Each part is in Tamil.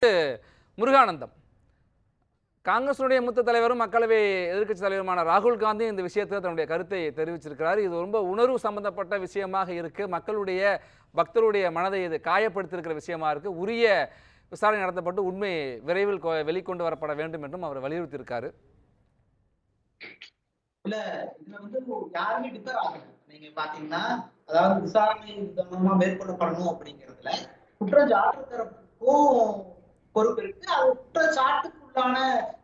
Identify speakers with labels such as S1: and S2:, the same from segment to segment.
S1: முருகானந்தம் காங்கிரசுடைய மூத்த தலைவரும் மக்களவை எதிர்க்கட்சி தலைவருமான ராகுல் காந்தி இந்த விஷயத்தில் தன்னுடைய கருத்தை தெரிவிச்சிருக்கிறார். இது ரொம்ப உணர்வு சம்பந்தப்பட்ட விஷயமாக இருக்கு, மக்களுடைய பக்தருடைய மனதை இது காயப்படுத்தியிருக்கிற விஷயமா இருக்கு. உரிய விசாரணை நடத்தப்பட்டு உண்மை விரைவில் வெளிக்கொண்டு வரப்பட வேண்டும் என்றும் அவர் வலியுறுத்தியிருக்காரு.
S2: இல்ல இதுல வந்து யாருமே டிஃபர் ஆகல. நீங்க பாத்தீங்கன்னா அதாவது விசாரணை விதமா மேற்கொள்ளப்படணும் அப்படிங்கிறதுல குற்றச்சாட்டு தரப்புக்கும் பொறுப்பு இருக்கு. அது குற்றச்சாட்டுக்குள்ளான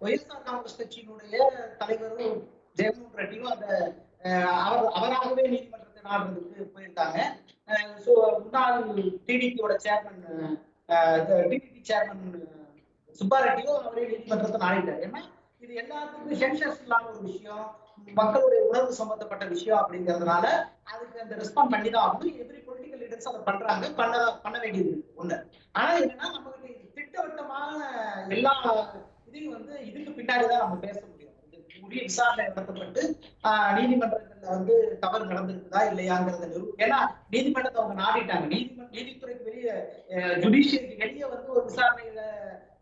S2: ஒய்எஸ்ஆர் காங்கிரஸ் கட்சியினுடைய தலைவரும் ஜெகன்மோகன் ரெட்டியும் அந்த அவராகவே நீதிமன்றத்தை நாடுறதுக்கு போயிருக்காங்க. முன்னாள் டிடிபியோட சேர்மன் டிடிபி சேர்மன் சுப்பா ரெட்டியும் அவரே நீதிமன்றத்தை நாடிட்டார். ஏன்னா இது எல்லாத்துக்கும் சென்சஸ் இல்லாத ஒரு விஷயம், மக்களுடைய உணர்வு சம்பந்தப்பட்ட விஷயம் அப்படிங்கிறதுனால அதுக்கு அந்த ரெஸ்பாண்ட் பண்ணி தான் ஆகணும். எவ்ரி பொலிட்டிக்கல் லீடர்ஸ் அதை பண்றாங்க, பண்ண வேண்டியது ஒண்ணு. ஆனா என்னன்னா நமக்கு திட்டவட்டமான எல்லா இதையும் வந்து இதுக்கு பின்னாடிதான் நம்ம பேச முடியும். உரிய விசாரணை நடத்தப்பட்டு நீதிமன்றத்துல வந்து தவறு நடந்திருக்குதா இல்லையாங்கிறத ஏன்னா நீதிமன்றத்தை அவங்க நாடிட்டாங்க. நீதித்துறைக்கு வெளியே ஜுடிஷியருக்கு வெளியே வந்து ஒரு விசாரணையில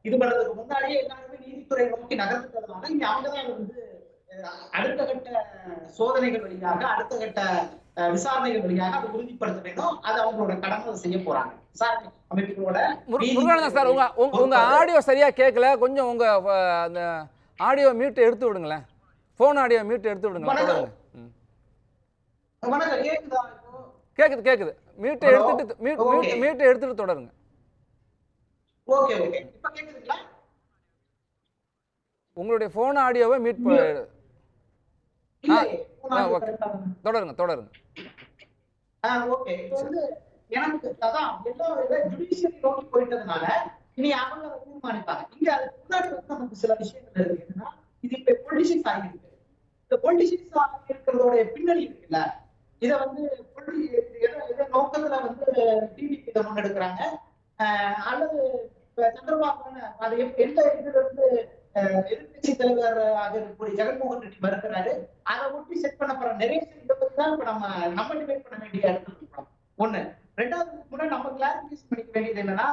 S2: இது பண்றதுக்கு முன்னாடியே எல்லாருமே நீதித்துறை நோக்கி நகர்ந்துட்டதுனால இங்க அவங்கதான் வந்து அடுத்த கட்ட சோதனைகள் வழியாக அடுத்த கட்ட விசாரணைகள் வழியாக அதை உறுதிப்படுத்த வேண்டும். அது அவங்களோட கடமை செய்ய போறாங்க விசாரணை அமைப்புகளோட.
S1: முருகானந்தம் சார், உங்க ஆடியோ சரியா கேட்கல, கொஞ்சம் உங்க அந்த ஆடியோ மியூட் எடுத்து விடுங்களேன், போன் ஆடியோ மியூட் எடுத்து விடுங்க. கேக்குது மியூட் எடுத்துட்டு தொடருங்க.
S2: ஓகே ஓகே, இப்ப கேக்குதுங்களா?
S1: உங்களுடைய போன் ஆடியோவை மியூட் தொடருங்க.
S2: ஓகே, இப்போ வந்து எனக்கு அதான் எல்லா ஜுடிஷியரி நோக்கி போயிட்டதுனால இனி அவங்க தீர்மானிப்பாங்க. இங்க அதுக்கு முன்னாடி வந்து நமக்கு சில விஷயங்கள் இருக்கு. என்னன்னா இது இப்ப பொலிட்டிஷியன்ஸ் ஆகிருக்கு. இந்த பொலிட்டிஷியன்ஸ் ஆகிருக்கிறதோட பின்னணி இருக்குல்ல, இதை வந்து நோக்கத்துல வந்து டிடிபி இதை முன்னெடுக்கிறாங்க அல்லது சந்திரபாபு அது எந்த இதுல இருந்து எதிர்கட்சி தலைவர் இருக்கக்கூடிய ஜெகன்மோகன் ரெட்டி மறுக்கிறாரு. அதை ஒட்டி செட் பண்ணப்படுற நிறைய இதை பத்தி தான் இப்ப நம்ம டிபேட் பண்ண வேண்டிய இடத்துல ஒண்ணு. ரெண்டாவது முன்னாடி நம்ம கிளாரிபிகேஷன் பண்ணிக்க வேண்டியது என்னன்னா,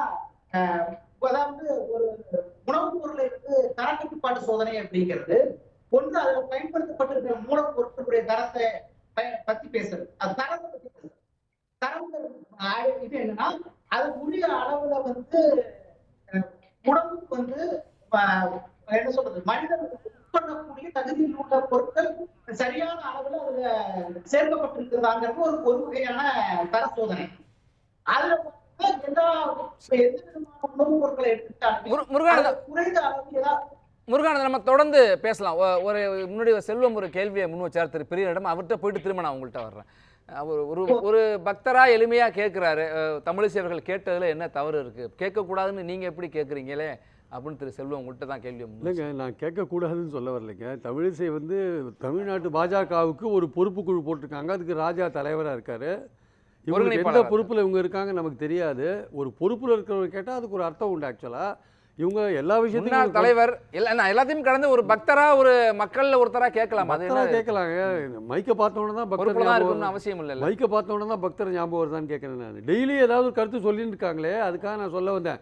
S2: அதாவது ஒரு உணவுப் பொருளை வந்து தர கட்டுப்பாட்டு சோதனை அப்படிங்கிறது ஒன்று அதுல பயன்படுத்தப்பட்டிருக்கிற மூலப்பொருட்களுடைய தரத்தை பத்தி பேசுறது, அது தரத்தை பத்தி பேசுறது. தரம் இது என்னன்னா அது உரிய அளவுல வந்து உணவுக்கு வந்து என்ன சொல்றது, மனிதன் உட்கொள்ளக்கூடிய தகுதியில் உள்ள பொருட்கள் சரியான அளவுல அதுல சேர்க்கப்பட்டிருக்கிறதாங்கிறது ஒரு வகையான தர சோதனை. அதுல எல்லா எந்த விதமான உணவுப் பொருட்களை எடுத்துக்கிட்டாலும் குறைந்த அளவு ஏதாவது.
S1: முருகானந்தம், நம்ம தொடர்ந்து பேசலாம். ஒரு முன்னாடி செல்வம் ஒரு கேள்வியை முன் வச்சார் திரு பெரியரிடம், அவர்கிட்ட போயிட்டு திரும்ப நான் உங்கள்கிட்ட வர்றேன். ஒரு பக்தரா எளிமையா கேட்கிறாரு, தமிழிசை அவர்கள் கேட்டதுல என்ன தவறு இருக்கு, கேட்கக்கூடாதுன்னு நீங்க எப்படி கேட்குறீங்களே அப்படின்னு திரு செல்வம் உங்கள்கிட்ட தான் கேள்வி.
S3: இல்லைங்க, நான் கேட்கக்கூடாதுன்னு சொல்ல வரலைங்க. தமிழிசை வந்து தமிழ்நாட்டு பாஜகவுக்கு ஒரு பொறுப்பு குழு போட்டிருக்காங்க, அதுக்கு ராஜா தலைவராக இருக்காரு. இவங்க எந்த பொறுப்பில் இவங்க இருக்காங்க நமக்கு தெரியாது. ஒரு பொறுப்பில் இருக்கிறவங்க கேட்டால் அதுக்கு ஒரு அர்த்தம் உண்டு. ஆக்சுவலாக இவங்க எல்லா விஷயத்தையும்
S1: தலைவர் எல்லாத்தையும் கடந்து ஒரு பக்தரா ஒரு மக்கள்ல ஒருத்தரா கேட்கலாம்.
S3: கேட்கலாங்க. மைக்கை பார்த்தோன்னு தான் பக்தர்
S1: அவசியம் இல்லை.
S3: மைக்கை பார்த்தோன்னு தான் பக்தர் ஞாபகம் வருதான்னு கேட்குறேன் நான். டெய்லி ஏதாவது ஒரு கருத்து சொல்லிட்டு இருக்காங்களே, அதுக்காக நான் சொல்ல வந்தேன்.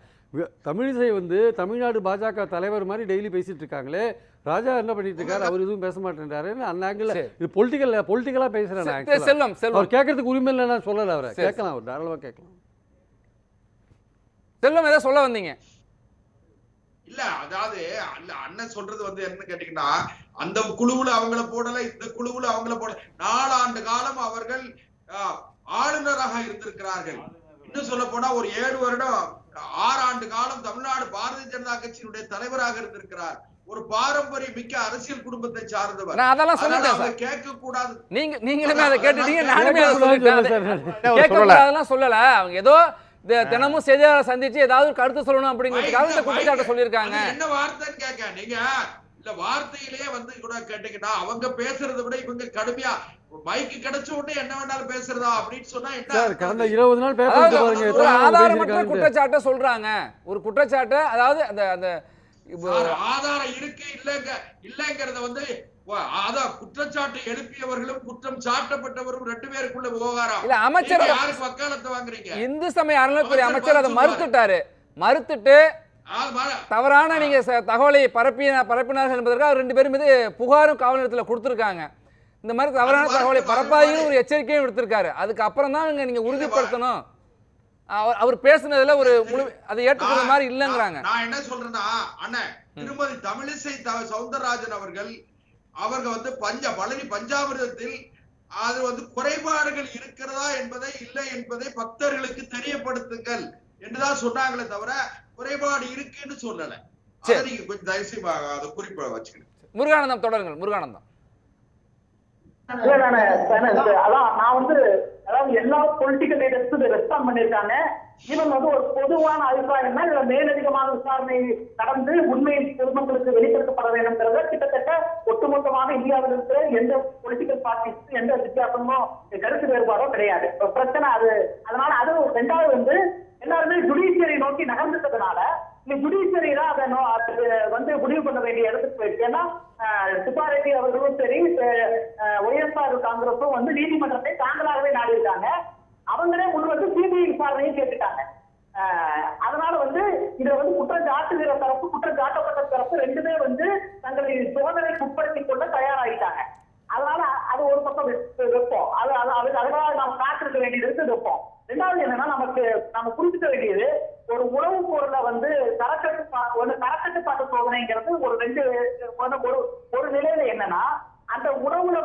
S3: தமிழிசை வந்து தமிழ்நாடு பாஜக தலைவர் மாதிரி டெய்லி பேசிட்டு இருக்காங்களே, ராஜா என்ன பண்ணிட்டு இருக்காரு, அவர் எதுவும் பேச மாட்டேன்றாரு. அந்த ஆங்கிள் இது பொலிட்டிக்கலா பேசுறேன். அவர் கேட்கறதுக்கு உரிமை இல்லை நான் சொல்லல, அவரை கேட்கலாம், அவர் தாராளமாக கேட்கலாம்.
S1: செல்வம் ஏதாவது சொல்ல வந்தீங்க?
S4: இல்ல, அதாவது அண்ணன் சொல்றது வந்து என்ன கேட்டீங்கன்னா, அந்த குழுவுல அவங்கள போடல, இந்த குழுவுல அவங்கள போடல. 4 ஆண்டு காலம் அவர்கள் ஆளுநராக இருந்திருக்கிறார்கள். இன்னும் சொல்ல போனா ஒரு 7 வருடம் 6 ஆண்டு காலம் தமிழ்நாடு பாரதிய ஜனதா கட்சியினுடைய தலைவராக இருந்திருக்கிறார். ஒரு பாரம்பரிய மிக்க அரசியல் குடும்பத்தை சார்ந்தவர்.
S1: அதெல்லாம் சொல்லிட்டேன்,
S4: கேட்க கூடாது.
S1: நீங்களுமே அதை கேட்டுட்டீங்க, நானுமே அதை சொல்லிட்டேன். சொல்லல, அவங்க ஏதோ தினமும் செய்தியாளர் சந்திச்சு ஏதாவது கருத்து சொல்லணும் அப்படிங்கிறதுக்காக குற்றச்சாட்டு சொல்லியிருக்காங்க.
S4: என்ன வார்த்தைன்னு கேட்க நீங்க இல்ல, வார்த்தையிலேயே வந்து கூட கேட்டீங்கன்னா அவங்க பேசுறதை விட இவங்க கடுமையா மைக்கு கிடைச்ச உடனே என்ன வேணாலும் பேசுறதா அப்படின்னு சொன்னா என்ன?
S3: கடந்த 20 நாள் பேப்பர்
S1: ஆதாரமற்ற குற்றச்சாட்டை சொல்றாங்க. ஒரு குற்றச்சாட்டு, அதாவது அந்த
S4: ஆதாரம் இருக்கு இல்லங்கிறத வந்து அதான் குற்றச்சாட்டு எழுப்பியவர்களும் குற்றம் சாட்டப்பட்டவரும் 2 பேருக்குள்ள விவகாரம்.
S1: இல்ல, அமைச்சர்
S4: யாருக்கு வக்காலத்து வாங்குறீங்க?
S1: இந்து சமய அறநிலையத்துறை அமைச்சர் அதை மறுத்துட்டாரு. மறுத்துட்டு தவறான நீங்க தகவலை பரப்பினார்கள் என்பதற்காக 2 பேரும் மீது புகாரும் காவல் நிலையத்தில் கொடுத்திருக்காங்க. இந்த மாதிரி தவறான தகவலை பரப்பாதீங்கன்னு ஒரு எச்சரிக்கையும் எடுத்திருக்காரு. அதுக்கு அப்புறம் தான் நீங்க உறுதிப்படுத்தணும். அவர் பேசுனதுல ஒரு அதை ஏற்றுக்கிற மாதிரி இல்லங்கிறாங்க.
S4: நான் என்ன சொல்றேன்னா அண்ணன் திருமதி தமிழிசை சவுந்தரராஜன் அவர்கள் பழனி பஞ்சாமிர்தத்தில் அது குறைபாடுகள் இருக்கிறதா என்பதை இல்லை என்பதை பக்தர்களுக்கு தெரியப்படுத்துங்கள் என்றுதான் சொன்னாங்களே தவிர குறைபாடு இருக்குன்னு சொல்லல. நீங்க கொஞ்சம் தயவுசெய்து அதை குறிப்பா வச்சுக்கணும்.
S1: முருகானந்தம் தொடருங்கள். முருகானந்தம்.
S5: அதாவது எல்லா பொலிட்டிக்கல் லீடர்ஸும் ரெஸ்பாண்ட் பண்ணிருக்காங்க. இவங்க ஒரு பொதுவான அபிப்பிராயம்னா இதுல மேலதிகமான விசாரணை நடந்து உண்மையை பொதுமக்களுக்கு வெளிப்படுத்தப்பட வேண்டும்ங்கிறத கிட்டத்தட்ட ஒட்டுமொத்தமாக இந்தியாவில் இருக்கிற எந்த பொலிட்டிக்கல் பார்ட்டிஸ் எந்த வித்தியாசமும் கருத்து வேறுபாடோ கிடையாது. பிரச்சனை அது. அதனால அது 2வது எல்லாருமே ஜுடிஷியரி நோக்கி நகர்ந்துட்டதுனால இந்த ஜுடிஷியரி தான் அதை முடிவு பண்ண வேண்டிய இடத்துக்கு போயிடுச்சு. ஏன்னா சுப்பாரெட்டி அவர்களும் சரி ஒய்எஸ்ஆர் காங்கிரஸும் நீதிமன்றத்தை தாங்களாகவே நாடி இருக்காங்க. அவங்களே முன் சிபிஐ விசாரணையும் கேட்டுட்டாங்க. அதனால இதை குற்றம் சாட்டுகிற தரப்பு குற்றம் சாட்டப்பட்ட தரப்பு 2மே தங்களை சோதனைக்கு உட்படுத்திக் கொள்ள தயாராகிட்டாங்க. அதனால அது ஒரு பக்கம் வைப்போம். அதனால நாம் காத்திருக்க வேண்டியது வைப்போம். 2வது என்னன்னா நம்ம புரிஞ்சுக்க வேண்டியது ஒரு உணவு பொருளை தரக்கட்டுப்பாட்டு சோதனைங்கிறது ஒரு நிலையில என்னன்னா அந்த உணவுல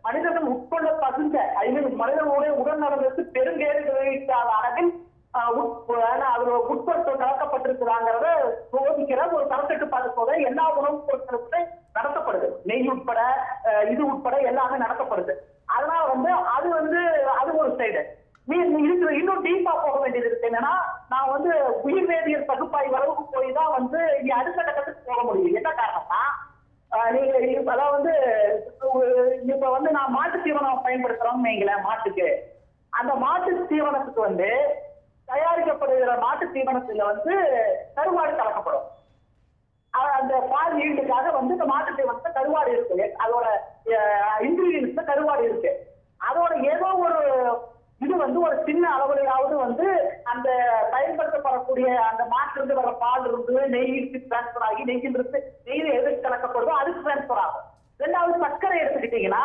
S5: மனிதர்கள் உட்கொள்ள தகுந்த மனிதனுடைய உடல் நலனுக்கு பெருங்கேடு விளைவிக்காத அளவில் உட்பட்டு கலக்கப்பட்டிருக்கிறாங்கிறத சோதிக்கிற ஒரு தரக்கட்டுப்பாட்டு சோதனை எல்லா உணவுப் பொருட்களுக்குமே நடத்தப்படுது. நெய் உட்பட இது உட்பட எல்லாமே நடத்தப்படுது. அதனால அது ஒரு சைடு. இன்னும் டீப்பா போக வேண்டியது இருக்கு. என்னன்னா நான் உயிர் வேதியியல் பகுப்பாய்வு அளவுக்கு போய் தான் இங்க அடுத்த கட்டத்துக்கு போக முடியும். என்ன காரணம்னா நீங்க அதாவது இப்ப நான் மாட்டு தீவனம் பயன்படுத்துறோம்னு வைங்களேன். மாட்டுக்கு அந்த மாட்டு தீவனத்துக்கு தயாரிக்கப்படுகிற மாட்டு தீவனத்துல கருவாடு கலக்கப்படும். அந்த பால் ஈல்டுக்காக இந்த மாட்டு தீவனத்துல கருவாடு இருக்கு. அதோட இன்கிரீடியன்ஸ்ல கருவாடு இருக்கு. அதோட ஏதோ ஒரு இது ஒரு சின்ன அளவுலையாவது அந்த பயன்படுத்தப்படக்கூடிய அந்த மாட்டிலிருந்து வர பால் நெய்க்கு டிரான்ஸ்பர் ஆகி நெய்யிலிருந்து நெய்யில் எதுக்கு கலக்கப்படுதோ அதுக்கு டிரான்ஸ்பர் ஆகும். 2வது சர்க்கரை எடுத்துக்கிட்டீங்கன்னா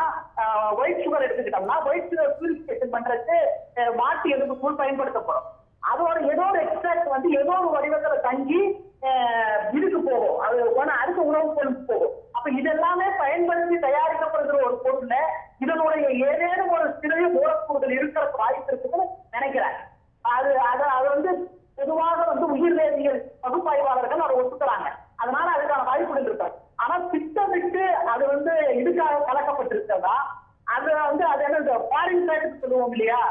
S5: ஒயிட் சுகர் எடுத்துக்கிட்டோம்னா ஒயிட் சுகர் பியூரிஃபிகேஷன் பண்றதுக்கு மாட்டு எதுக்கு தூள் பயன்படுத்தப்படும். அதோட ஏதோ ஒரு எக்ஸ்ட்ராக்ட் ஏதோ ஒரு வடிவத்துல தங்கி இதுக்கு போகும். அது அடுத்த உணவு பொருளுக்கு போகும். அப்ப இதெல்லாமே பயன்படுத்தி தயாரிக்கப்படுகிற ஒரு பொருள்ல இதனுடைய ஏதேனும் ஒரு சிறிய மூலக்கூறுகள் இருக்கிற வாய்ப்பு இருக்குன்னு நினைக்கிறேன். அது பொதுவாக உயிர் வேதியியல் பகுப்பாய்வாளர்கள் அதை ஒத்துக்கிறாங்க. அதனால அதுக்கான வாய்ப்புகள் இருக்காது. ஆனா திட்டமிட்டு அது இதுக்காக கலக்கப்பட்டிருக்கிறதா அது அது என்ன ஃபாரின் சைடுக்கு சொல்லுவோம் இல்லையா,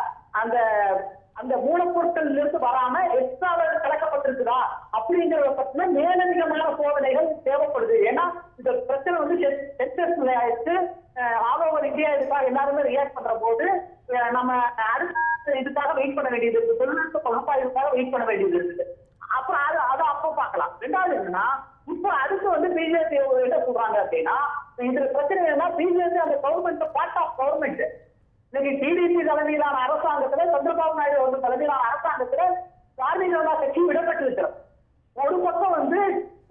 S5: அந்த மூலப்பொருட்கள் இருந்து வராம எக்ஸ்ட்ரா கலக்கப்பட்டிருக்குதா அப்படிங்கிறத பத்தின மேலதிகமான சோதனைகள் தேவைப்படுது. ஏன்னா இந்த பிரச்சனை சென்சஸ் ஆயிடுச்சு. ஆல் ஓவர் இந்தியா இதுக்காக எல்லாருமே ரியாக்ட் பண்ற போது நம்ம அடுத்த இதுக்காக வெயிட் பண்ண வேண்டியது இருக்கு. தொழில்நுட்ப பகுப்பாய்வுக்காக வெயிட் பண்ண வேண்டியது இருக்குது. அப்புறம் அதை அப்போ பார்க்கலாம். 2வது என்னன்னா இப்போ அடுத்து பிஜேபி என்ன சொல்றாங்க அப்படின்னா இந்த பிரச்சனை என்னன்னா பிஜேபி அந்த கவர்மெண்ட் பார்ட் ஆஃப் கவர்மெண்ட். இன்னைக்கு டிடிபி தலைமையிலான அரசாங்கத்துல சந்திரபாபு நாயுடு அவர்கள் தலைமையிலான அரசாங்கத்துல பாரதிய ஜனதா கட்சி விடப்பட்டிருக்கிறது. ஒரு பக்கம்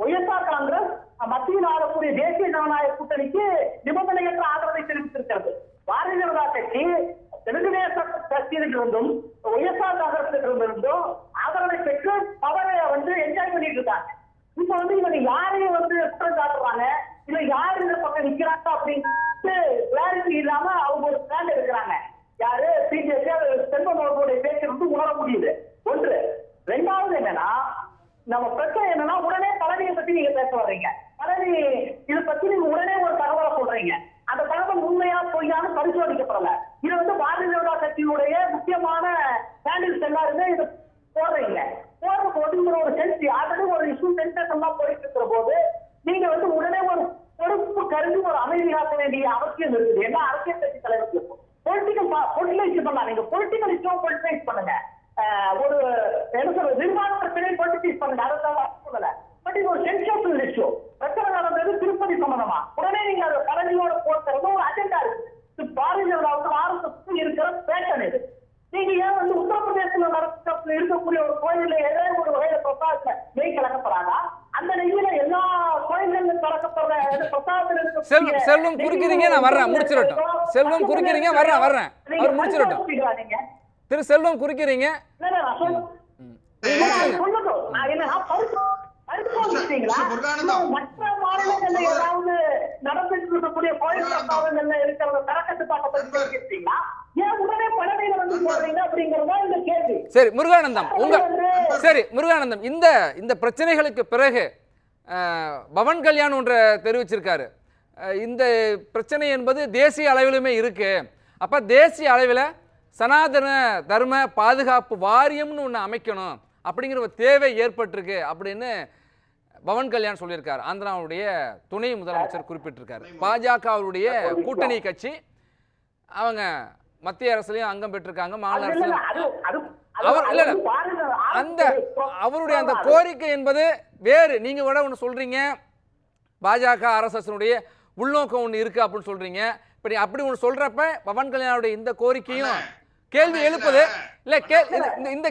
S5: ஒய்எஸ்ஆர் காங்கிரஸ் மத்தியில் ஆளக்கூடிய தேசிய ஜனநாயக கூட்டணிக்கு நிபந்தனையற்ற ஆதரவை தெரிவித்திருக்கிறது. பாரதிய ஜனதா கட்சி தெலுங்கு தேச கட்சியிலிருந்தும் ஒய்எஸ்ஆர் காங்கிரசிலிருந்தும் ஆதரவை பெற்று பவரை என்ஜாய் பண்ணிட்டு இருக்காங்க. இப்ப இவங்க யாரையும் குற்றம் சாட்டுறாங்க, இல்ல யாரு இந்த பக்கம் நிக்கிறாங்க அப்படின்னு கிளாரிட்டி இல்லாம அவங்க ஒரு ஸ்டாண்ட் எடுக்கிறாங்க. யாரு பிஜேபி செல்வமோகனுடைய பேச்சு உணர முடியுது. 1. 2வது என்னன்னா நம்ம பிரச்சனை என்னன்னா உடனே பழனியை பத்தி நீங்க பேச வர்றீங்க. பழனி இதை பத்தி நீங்க உடனே ஒரு தகவலை சொல்றீங்க. அந்த தகவல் உண்மையா பொய்யான்னு பரிசோதிக்கப்படல. இது பாரதிய ஜனதா கட்சியினுடைய முக்கியமான சேனல்ஸ் எல்லாருமே இதை போடுறீங்க. போடுற போது ஒரு சென்சி ஆல்ரெடி ஒரு இஷ்யூ சென்சஸ் எல்லாம் போயிட்டு இருக்கிற போது நீங்க உடனே ஒரு பொறுப்பு கருதி ஒரு அமைதி காக்க வேண்டிய அவசியம் இருக்குது. எல்லா அரசியல் கட்சி தலைவர்களுக்கும் பொலிட்டிகலைஸ் பண்ணலாம். நீங்க பொலிட்டிக்கல் இஷ்யூ பொலிட்டிசைஸ் பண்ணுங்க. ஒரு என்ன சொல்றது நிர்வாக பிரச்சனை பொலிட்டிசைஸ் பண்ணுங்க. அதான் சொல்லல. பட் இது ஒரு சென்சேஷனல் இஷ்யூ. பிரச்சனை நடந்தது திருப்பதி சம்பந்தமா உடனே நீங்க அதை பழனியோட போட்டுறது ஒரு அஜெண்டா இருக்கு. பாரதிய ஜனதாவுக்கு ஆர்எஸ்எஸ் இருக்கிற பேட்டர்ன் இது. நீங்க ஏன் உத்தரப்பிரதேசத்துல இருக்கக்கூடிய ஒரு கோயில ஏதாவது ஒரு வகையில பிரசாதத்துல நெய் கலக்கப்படாது.
S1: செல்வம் குறுக்கிறீங்க, நான் வர்றேன், முடிச்சிடட்டும். செல்வம் குறுக்கிறீங்க, வர்றேன் அவர் முடிச்சிடட்டும். திரு செல்வம் குறுக்கிறீங்க.
S5: மற்ற மாநிலங்கள்ல ஏதாவது நடந்துட்டு இருக்கக்கூடிய கோயில் பிரசாதங்கள்ல இருக்கிற தரக்கட்டுப்பாட்டை பத்தி பேசிட்டீங்களா? ஏன் உடனே பழமையில வந்து போறீங்க அப்படிங்கறதா இந்த கேள்வி.
S1: சரி முருகானந்தம், சரி முருகானந்தம், இந்த பிரச்சனைகளுக்கு பிறகு பவன் கல்யாண் ஒன்றை தெரிவிச்சிருக்காரு. இந்த பிரச்சனை என்பது தேசிய அளவிலுமே இருக்கு. அப்ப தேசிய அளவில் சனாதன தர்ம பாதுகாப்பு வாரியம்னு ஒன்று அமைக்கணும் அப்படிங்கிற ஒரு தேவை ஏற்பட்டிருக்கு அப்படின்னு பவன் கல்யாண் சொல்லியிருக்காரு. ஆந்திராவுடைய துணை முதலமைச்சர் குறிப்பிட்டிருக்காரு. பாஜகவுடைய கூட்டணி கட்சி, அவங்க மத்திய அரசுலயும் அங்கம் பெற்றிருக்காங்க, மாநில அரசு. அந்த அவருடைய அந்த கோரிக்கை என்பது வேறு. நீங்க கூட ஒன்று சொல்றீங்க, பாஜக RSSனுடைய உள்நோக்கம் ஒன்று இருக்கு அப்படின்னு சொல்றீங்க. இப்படி அப்படி ஒன்று சொல்றப்ப பவன் கல்யாணுடைய இந்த கோரிக்கையும் கேள்வி எழுப்புது இல்ல. இந்த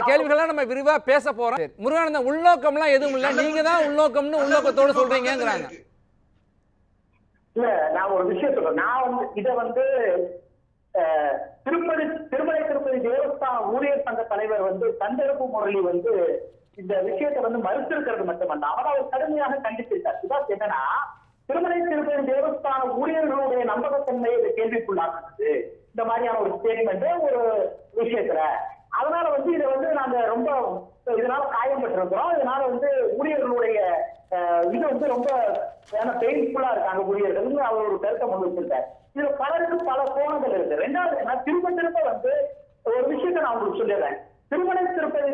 S1: கேள்விகளெல்லாம் நம்ம விரிவா பேச போறோம். முருகானந்தம், உள்நோக்கம்லாம் எதுவும் இல்ல, நீங்க தான் உள்நோக்கம்னு உள்நோக்கத்தோடு சொல்றீங்கிறாங்க.
S5: இல்ல, நான் ஒரு விஷயம் சொல்றேன். நான் வந்து இதை வந்து திருமலை திருப்பதி தேவஸ்தான ஊழியர் சங்க தலைவர் வந்து தண்டெடுப்பு முரளி வந்து இந்த விஷயத்தை வந்து மறுத்திருக்கிறது மட்டுமல்ல, அவர் கடுமையாக கண்டித்திருக்கார். இதான் என்னன்னா, திருமலை திருப்பதி தேவஸ்தான ஊழியர்களுடைய நம்பகத்தன்மையை இதை கேள்விக்குள்ளாக்குது இந்த மாதிரியான ஒரு ஸ்டேட்மெண்ட் ஒரு விஷயத்துல. அதனால வந்து இதை வந்து நாங்க ரொம்ப இதனால காயம் பெற்றிருக்கிறோம். இதனால வந்து ஊழியர்களுடைய இது வந்து ரொம்ப பெயின்ஃபுல்லா இருக்காங்க ஊழியர்கள். அவர் ஒரு கருத்தை முன் வச்சிருக்காரு. இதுல பலருக்கு பல கோணங்கள் இருக்கு. ரெண்டாவது, நான் திரும்ப வந்து ஒரு விஷயத்தை நான் உங்களுக்கு சொல்லிடுறேன். திருமலை திருப்பதி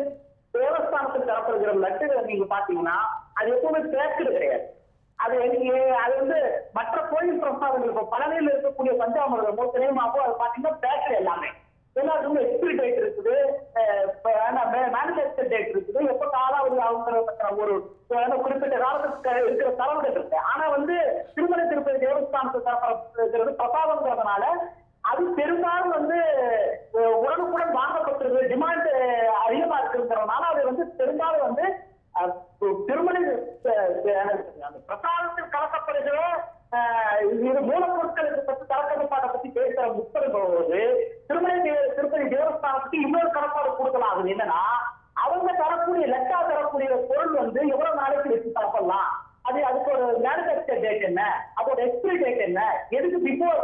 S5: தேவஸ்தானத்துக்கு தரப்படுகிற லட்டுகளை நீங்க பாத்தீங்கன்னா அது எப்பவுமே பேக்குடு கிடையாது. அது வந்து மற்ற கோயில் பிரசாதங்கள், இப்ப பழனியில் இருக்கக்கூடிய பஞ்சாமிரதமோ திரைமாவோ அது பாத்தீங்கன்னா பேக்கடு எல்லாமே எல்லாருக்குமே எக்ஸ்பிரி டேட் இருக்குது, மேனுஃபேக்சர் டேட் இருக்குது, எப்ப காலாவதி அவங்க ஒரு குறிப்பிட்ட காலத்துக்கு இருக்கிற தரவுகள் இருக்கு. ஆனா வந்து திருமலை திருப்பதி தேவஸ்தானத்துக்கு தரப்படுகிறது பிரசாதம்ங்கிறதுனால அது பெரும்பாலும் வந்து உடனுக்குடன் வாங்கப்பட்டிருக்கு, டிமாண்ட் அதிகமா இருக்குங்கிறதுனால அது வந்து பெரும்பாலும் வந்து திருமலை பிரசாதத்தில் கலக்கப்படுகிற இது மூலப்பொருட்களுக்கு பற்றி கலக்கப்பாட்டை பத்தி பேசுற முற்படும் போது திருமலை திருப்பதி தேவஸ்தானத்துக்கு இன்னொரு கடப்பாடு கொடுக்கலாகுது. என்னன்னா, அவங்க தரக்கூடிய லெட்டா தரக்கூடிய பொருள் வந்து எவ்வளவு நாளைக்கு வச்சு சாப்பிடலாம், அதுக்கு ஒரு மேனுஃபேக்சர் டேட் என்ன, அதோட எக்ஸ்பிரி டேட் என்ன, எதுக்கு பிஃபோர்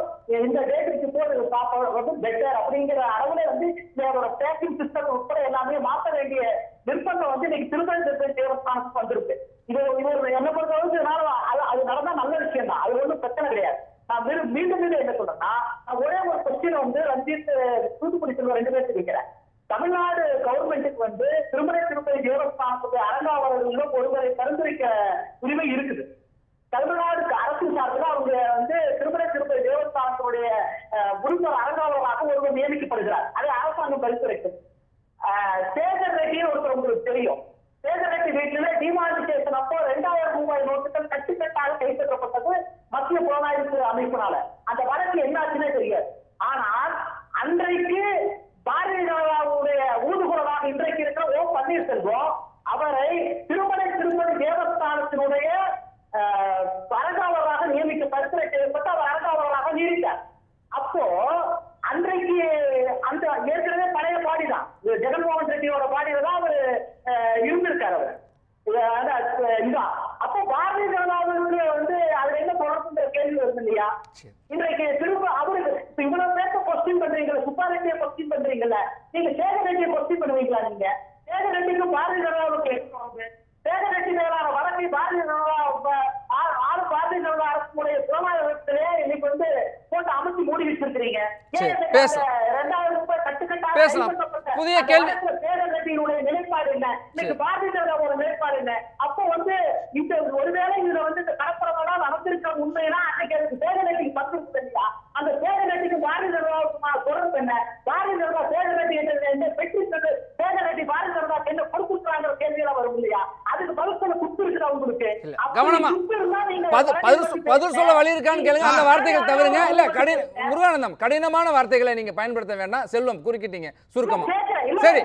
S5: இந்த டேட்டுக்கு போது சாப்பிடுறது பெட்டர் அப்படிங்கிற அளவுல வந்து இதோட பேக்கிங் சிஸ்டம் உட்பட எல்லாமே மாற்ற வேண்டிய நிர்பந்தம் வந்து இன்னைக்கு திருமலை திருப்பதி தேவஸ்தானத்துக்கு வந்திருக்கு. இது என்ன பொறுத்தளவுக்கு அது நடந்தா நல்ல விஷயம் தான், அது ஒன்றும் பிரச்சனை கிடையாது. நான் மீண்டும் என்ன சொல்றேன்னா, ஒரே ஒரு கொஸ்டின் வந்து ரஞ்சித் தூத்துக்குடி செல்வம் 2 பேருக்கு வைக்கிறேன். தமிழ்நாடு கவர்மெண்ட்டுக்கு வந்து திருமலை திருப்பதி தேவஸ்தானத்துக்கு அரங்காவலர்களும் ஒருவரை பரிந்துரைக்க உரிமை இருக்குது. தமிழ்நாடு அரசு சார்பில் அவங்க வந்து திருமலை திருப்பதி தேவஸ்தானத்துடைய உறுப்பினர் அரங்காவலராக ஒருவர் நியமிக்கப்படுகிறார். அதை அரசாங்கம் பரிந்துரைக்கும். சேகர் ரெட்டின்னு ஒருத்தர் உங்களுக்கு தெரியும். சேகர் ரெட்டி வீட்டில டிமானிட்டேஷன் அப்போ 2000 ரூபாய் நோட்டுகள் கட்டுக்கட்டாக கைப்பற்றப்பட்டது மத்திய புலனாய்வு அமைப்பினால. அந்த வழக்கு என்னாச்சுன்னே தெரியாது. ஆனால் அன்றைக்கு பாரதிய ஜனதாவுடைய ஊதுகுரலாக இன்றைக்கு இருக்கிற ஓ பன்னீர்செல்வம் அவரை திருமலை திருப்பதி தேவஸ்தானத்தினுடைய அரங்காவலராக நியமிக்க பரிந்துரை செய்யப்பட்டு அவர் அரங்காவலராக நீடித்தார். அப்போ அன்றைக்கு அந்த ஏற்கனவே பழைய பாடிதான், ஜெகன்மோகன் ரெட்டியோட பாடியில தான் அவர் இருந்திருக்காரு. அவர் இதுதான். அப்போ பாரதிய ஜனதாவுக்கு வந்து அதுல என்ன தொடர்புன்ற கேள்வி வருது இல்லையா? இன்றைக்கு திரும்ப அவருக்கு இவ்வளவு பேச கொஸ்டின் பண்றீங்களா, சுப்பாரெட்டியை கொஸ்டின் பண்றீங்கல்ல, நீங்க சேகர் ரெட்டியை கொஸ்டின் பண்ணுவீங்களா? நீங்க சேகர் ரெட்டிக்கும் பாரதிய ஜனதாவுக்கு என்ன? சேகர் ரெட்டி மேலான வழக்கை பாரதிய ஜனதா பாரதிய ஜனதா அரசுடைய புலனாய்வத்திலே இன்னைக்கு வந்து போட்டு அமைச்சு மூடி வச்சிருக்கிறீங்க. 2000 ரூபாய் கட்டுக்கட்டாக
S1: புதிய கேள்வி.
S5: சேகர் ரெட்டியினுடைய நிலைப்பாடு என்ன, இன்னைக்கு பாரதிய ஜனதாவோட நிலைப்பாடு என்ன? அப்போ வந்து இந்த ஒருவேளை இதுல வந்து இந்த கலப்படமெல்லாம் நடந்திருக்க உண்மைனா அன்னைக்கு அதுக்கு சேகர் ரெட்டிக்கு பங்கு இல்லையா? அந்த சேகர் ரெட்டிக்கு பாரதிய ஜனதாவுக்கு தொடர்பு என்ன? பாரதிய ஜனதா சேகர் ரெட்டி என்ன பெற்று சேகர் ரெட்டி பாரதிய ஜனதாக்கு என்ன கொடுத்துருக்காங்கிற கேள்வியெல்லாம் வரும் இல்லையா? அதுக்கு பதில் சொல்ல குத்து இருக்குதா உங்களுக்கு?
S1: கவனமா பதில் சொல்ல வழி இருக்கான்னு கேளுங்க. அந்த வார்த்தைகள் தவிருங்க. இல்ல முருகானந்தம், கடினமான வார்த்தைகளை நீங்க பயன்படுத்த வேண்டாம். செல்வம் குறுக்கிட்டீங்க சுருக்கமா. சரி,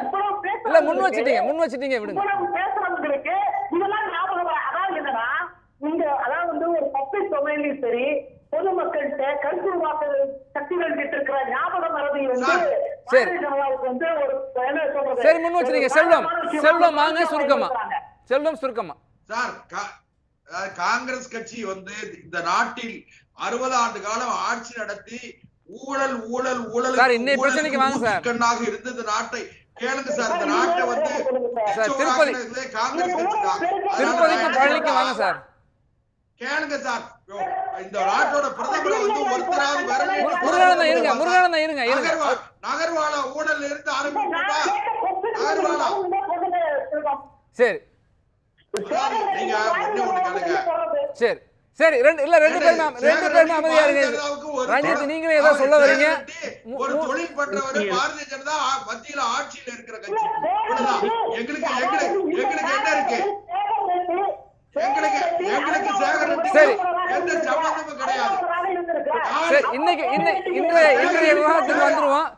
S1: இல்ல முன் வச்சிட்டீங்க விடுங்க.
S5: பேசுறவங்களுக்கு இதெல்லாம் ஞாபகம். அதாவது என்னன்னா, நீங்க அதாவது வந்து துறையிலும் சரி பொதுமக்கள்கிட்ட கருத்துருவாக்க சக்திகள் கிட்ட இருக்கிற ஞாபக மறதி வந்து
S1: சரி.
S5: பாரதிய ஜனதாவுக்கு வந்து ஒரு என்ன சொல்றது
S1: சரி, முன் வச்சிருங்க. செல்வம் செல்வம் வாங்க சுருக்கமா.
S5: இருக்கிறாங்க.
S1: செல்வம் சுருக்கமா.
S4: சார் காங்கிரஸ் கட்சி வந்து இந்த நாட்டில் 60 ஆண்டு காலம் ஆட்சி நடத்தி ஊழல் ஊழல் ஊழல்
S1: சார், இன்னைய பிரச்சனைக்கு வாங்க சார்.
S4: கண்ணாக இருந்த இந்த நாட்டை கேளுங்க சார். இந்த நாட்டை வந்து
S1: சார், திருப்பதி
S4: காங்கிரஸ் கட்சி தான்.
S1: திருப்பதிக்கு பழனிக்கு வாங்க சார்.
S4: கேளுங்க சார். இந்த நாட்டோட பிரதமரை வந்து ஒருத்தராவது
S1: முருகானந்தம் இருங்க, முருகானந்தம் இருங்க இருங்க.
S4: நகர்வாழ ஊழல் இருந்து ஆரம்பிச்சுட்டா நகர்வாழ
S1: சரி
S4: நீங்க ஒண்ணு கேளுங்க.
S1: சரி சரி, ரெண்டு பேரும் அமைதியா இருங்க. ரஞ்சித், நீங்களே ஏதோ சொல்ல வரீங்க.
S4: ஒரு தொழில் பண்றவரு பாரதிய ஜனதா மத்தியில ஆட்சியில இருக்கிற கட்சி. இவ்வளவுதான். எங்களுக்கு என்ன இருக்கு? எங்களுக்கு சேகரித்து
S1: சரி.
S4: எந்த சம்பந்தமும் கிடையாது.
S1: சரி, இன்றைய விவாதத்துக்கு வந்துருவோம்.